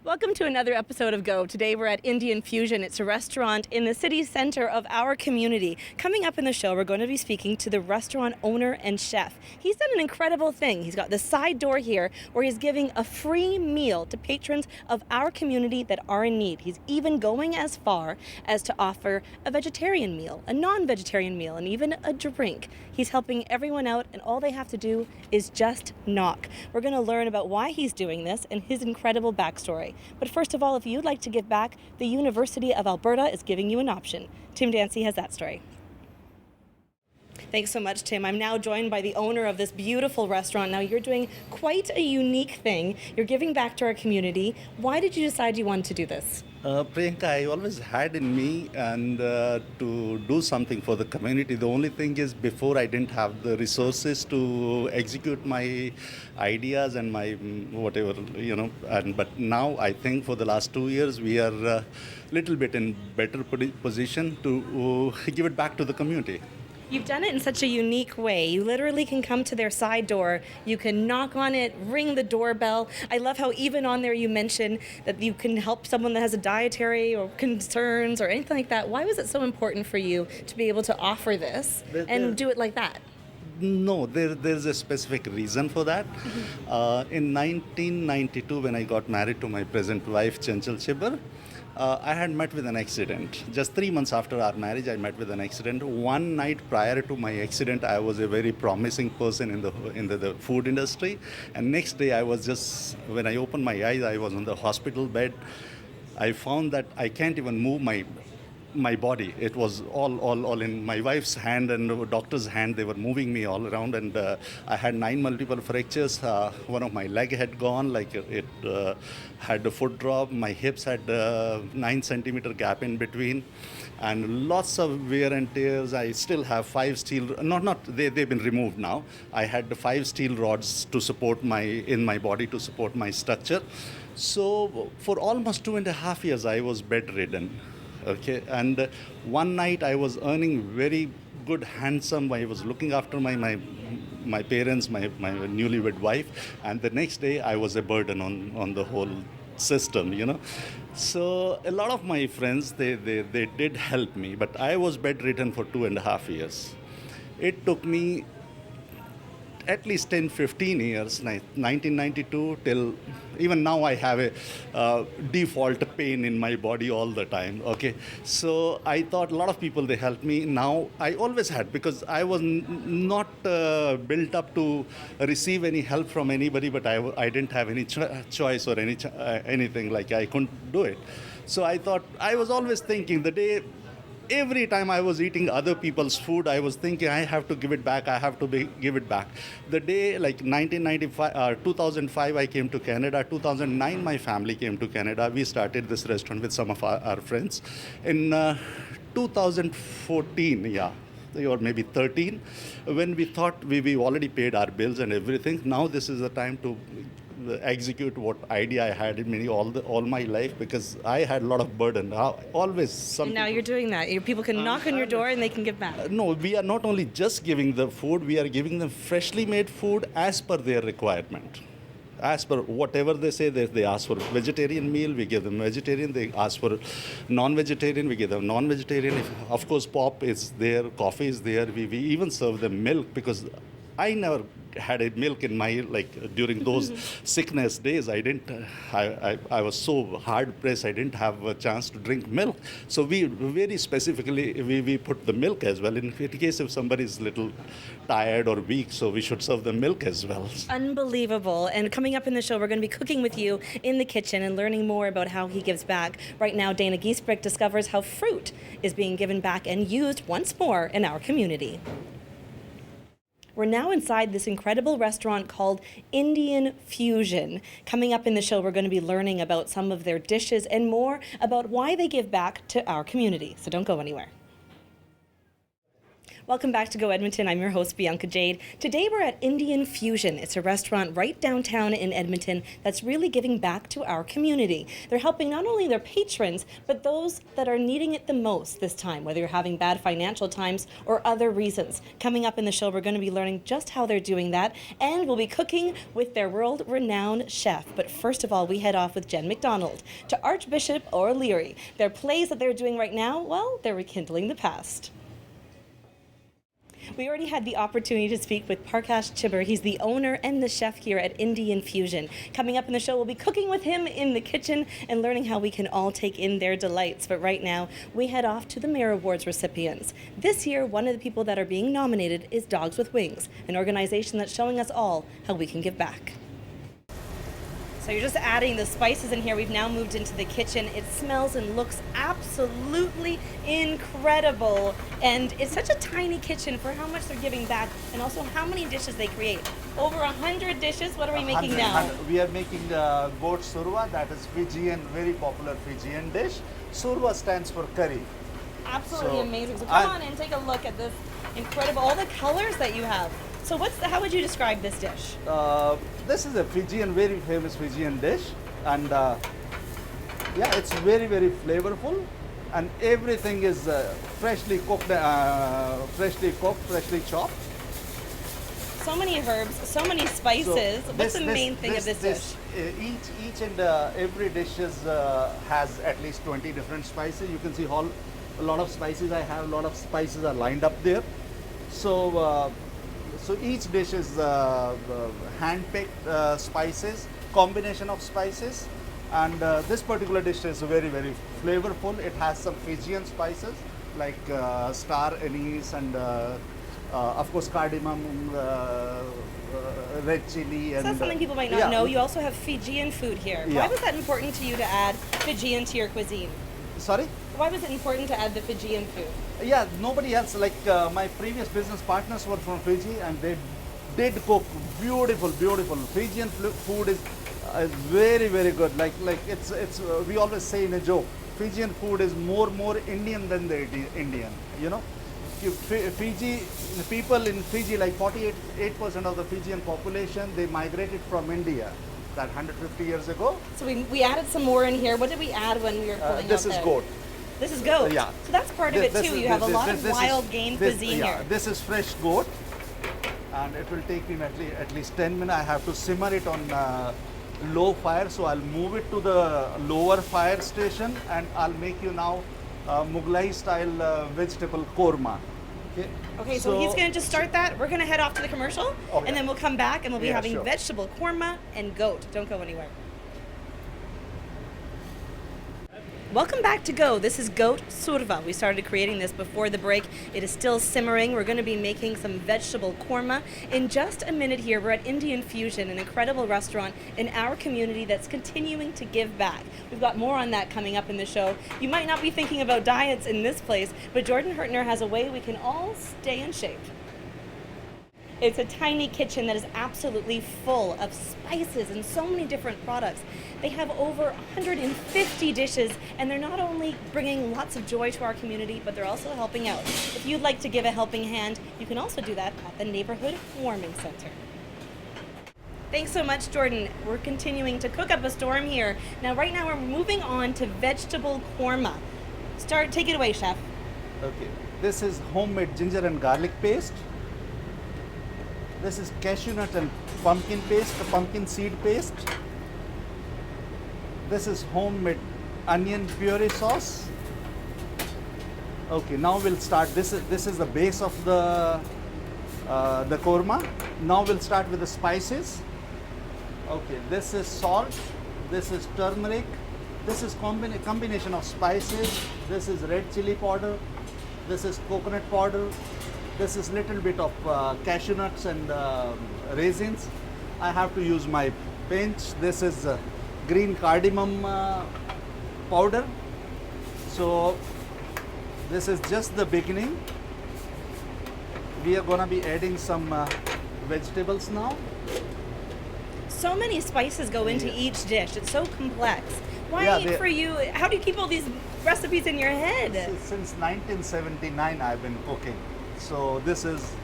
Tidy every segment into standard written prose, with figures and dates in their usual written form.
Welcome to another episode of Go. Today we're at Indian Fusion. It's a restaurant in the city center of our community. Coming up in the show, we're going to be speaking to the restaurant owner and chef. He's done an incredible thing. He's got the side door here where he's giving a free meal to patrons of our community that are in need. He's even going as far as to offer a vegetarian meal, a non-vegetarian meal, and even a drink. He's helping everyone out, and all they have to do is just knock. We're going to learn about why he's doing this and his incredible backstory. But first of all, if you'd like to give back, the University of Alberta is giving you an option. Tim Dancy has that story. Thanks so much, Tim. I'm now joined by the owner of this beautiful restaurant. Now, you're doing quite a unique thing. You're giving back to our community. Why did you decide you wanted to do this? Priyanka, I always had in me and to do something for the community. The only thing is before I didn't have the resources to execute my ideas and my whatever, but now I think for the last 2 years we are a little bit in better position to give it back to the community. You've done it in such a unique way. You literally can come to their side door, you can knock on it, ring the doorbell. I love how even on there you mention that you can help someone that has a dietary or concerns or anything like that. Why was it so important for you to be able to offer this and do it like that? No, there's a specific reason for that. In 1992, when I got married to my present wife, Chanchal Chibbar, I had met with an accident. Just 3 months after our marriage, I met with an accident. One night prior to my accident, I was a very promising person in the food industry. And next day, when I opened my eyes, I was on the hospital bed. I found that I can't even move my body. It was all in my wife's hand and the doctor's hand. They were moving me all around, and I had 9 multiple fractures. One of my leg had gone, like it had a foot drop. My hips had 9 centimeter gap in between, and lots of wear and tears. I still have 5 steel. They've been removed now. I had the 5 steel rods to support in my body to support my structure. So for almost 2.5 years, I was bedridden. Okay, and one night I was earning very good, handsome. I was looking after my parents, my newlywed wife, and the next day I was a burden on the whole system, So a lot of my friends, they did help me, but I was bedridden for 2.5 years. It took me at least 10-15 years, 1992 till even now I have a default pain in my body all the time. Okay, so I thought a lot of people, they helped me. Now I always had, because I was not built up to receive any help from anybody, but I didn't have any choice or anything, like I couldn't do it. So I thought, I was always thinking every time I was eating other people's food, I was thinking, I have to give it back, give it back. The day, like 2005, I came to Canada. 2009, my family came to Canada. We started this restaurant with some of our friends. In 2014, or maybe 13, when we thought we already paid our bills and everything, now this is the time to execute what idea I had in me all my life, because I had a lot of burden. Always something. And now you're doing that. People can knock on your door and they can give back. No, we are not only just giving the food, we are giving them freshly made food as per their requirement. As per whatever they say, they ask for vegetarian meal, we give them vegetarian. They ask for non-vegetarian, we give them non-vegetarian. Of course, pop is there, coffee is there. We even serve them milk, because I never had a milk in my, during those sickness days. I was so hard pressed, I didn't have a chance to drink milk. So we very specifically, we put the milk as well in case if somebody is little tired or weak, so we should serve the milk as well. Unbelievable. And coming up in the show, we're going to be cooking with you in the kitchen and learning more about how he gives back. Right now, Dana Giesbrick discovers how fruit is being given back and used once more in our community. We're now inside this incredible restaurant called Indian Fusion. Coming up in the show, we're going to be learning about some of their dishes and more about why they give back to our community. So don't go anywhere. Welcome back to Go Edmonton. I'm your host, Bianca Jade. Today we're at Indian Fusion. It's a restaurant right downtown in Edmonton that's really giving back to our community. They're helping not only their patrons, but those that are needing it the most this time, whether you're having bad financial times or other reasons. Coming up in the show, we're going to be learning just how they're doing that, and we'll be cooking with their world-renowned chef. But first of all, we head off with Jen McDonald to Archbishop O'Leary. Their plays that they're doing right now, well, they're rekindling the past. We already had the opportunity to speak with Parkash Chibber. He's the owner and the chef here at Indian Fusion. Coming up in the show, we'll be cooking with him in the kitchen and learning how we can all take in their delights. But right now, we head off to the Mayor Awards recipients. This year, one of the people that are being nominated is Dogs with Wings, an organization that's showing us all how we can give back. So you're just adding the spices in here. We've now moved into the kitchen. It smells and looks absolutely incredible. And it's such a tiny kitchen for how much they're giving back and also how many dishes they create. Over 100 dishes. What are we making now? We are making goat surwa, that is Fijian, very popular Fijian dish. Surwa stands for curry. Absolutely amazing. So come on and take a look at this incredible, all the colors that you have. So how would you describe this dish? This is a Fijian, very famous Fijian dish, and yeah, it's very, very flavorful, and everything is freshly cooked, freshly chopped. So many herbs, so many spices. So What's the main thing of this dish? Each and every dish has at least 20 different spices. You can see a lot of spices I have. A lot of spices are lined up there. So. So each dish is hand-picked spices, combination of spices, and this particular dish is very, very flavorful. It has some Fijian spices like star anise and of course cardamom, red chili. So that's something people might not know. You also have Fijian food here. Yeah. Why was that important to you to add Fijian to your cuisine? Sorry? Why was it important to add the Fijian food? Yeah, nobody else, like my previous business partners were from Fiji and they did cook beautiful Fijian food is very, very good. Like it's we always say in a joke, Fijian food is more Indian than the Indian, you know. Fiji, the people in Fiji, like 48% of the Fijian population, they migrated from India that 150 years ago. So we added some more in here. What did we add when we were pulling this out is the... goat. This is goat. Yeah. So that's part of it too. You have a lot of wild game cuisine here. This is fresh goat, and it will take me at least 10 minutes. I have to simmer it on low fire, so I'll move it to the lower fire station, and I'll make you now Mughlai style vegetable korma. Okay, so he's going to just start that. We're going to head off to the commercial, and then we'll come back and we'll be having vegetable korma and goat. Don't go anywhere. Welcome back to Go. This is goat surva. We started creating this before the break. It is still simmering. We're going to be making some vegetable korma. In just a minute here, we're at Indian Fusion, an incredible restaurant in our community that's continuing to give back. We've got more on that coming up in the show. You might not be thinking about diets in this place, but Jordan Hurtner has a way we can all stay in shape. It's a tiny kitchen that is absolutely full of spices and so many different products. They have over 150 dishes, and they're not only bringing lots of joy to our community, but they're also helping out. If you'd like to give a helping hand, you can also do that at the Neighborhood Warming Center. Thanks so much, Jordan. We're continuing to cook up a storm here. Now, right now, we're moving on to vegetable korma. Take it away, chef. Okay. This is homemade ginger and garlic paste. This is cashew nut and pumpkin paste, pumpkin seed paste. This is homemade onion puree sauce. Okay, now we'll start. This is the base of the korma. Now we'll start with the spices. Okay, this is salt. This is turmeric. This is combination of spices. This is red chili powder. This is coconut powder. This is little bit of cashew nuts and raisins. I have to use my pinch. This is green cardamom powder. So this is just the beginning. We are gonna be adding some vegetables now. So many spices go into each dish. It's so complex. Why for you? How do you keep all these recipes in your head? Since 1979 I've been cooking. So this is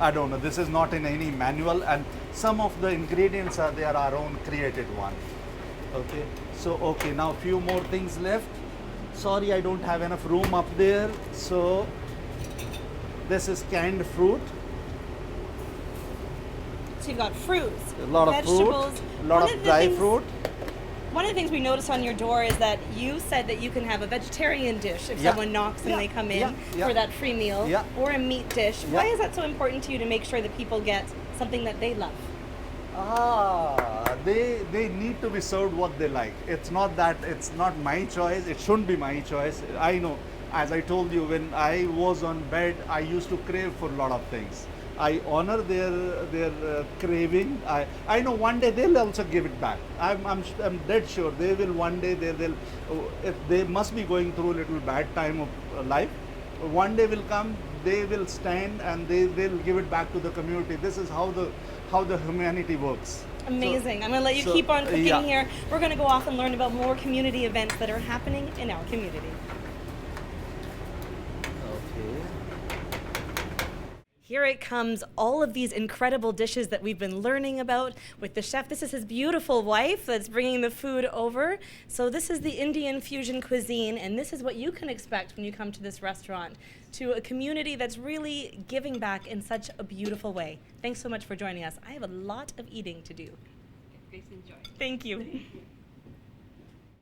I don't know. This is not in any manual, and some of the ingredients are they are our own created one. Okay. So okay, now few more things left. Sorry, I don't have enough room up there. So this is canned fruit. So you've got fruits, A lot of vegetables, fruit, a lot of dry fruit. One of the things we noticed on your door is that you said that you can have a vegetarian dish if Yeah. someone knocks and Yeah. they come in Yeah. for that free meal, Yeah. or a meat dish. Yeah. Why is that so important to you to make sure that people get something that they love? They need to be served what they like. It's not my choice. It shouldn't be my choice. I know, as I told you, when I was on bed, I used to crave for a lot of things. I honor their craving. I know one day they'll also give it back. I'm dead sure they will one day. They'll if they must be going through a little bad time of life. One day will come. They will stand and they'll give it back to the community. This is how the humanity works. Amazing. I'm going to let you keep on cooking here. We're going to go off and learn about more community events that are happening in our community. Here it comes, all of these incredible dishes that we've been learning about with the chef. This is his beautiful wife that's bringing the food over. So this is the Indian fusion cuisine, and this is what you can expect when you come to this restaurant, to a community that's really giving back in such a beautiful way. Thanks so much for joining us. I have a lot of eating to do. Please enjoy. Thank you.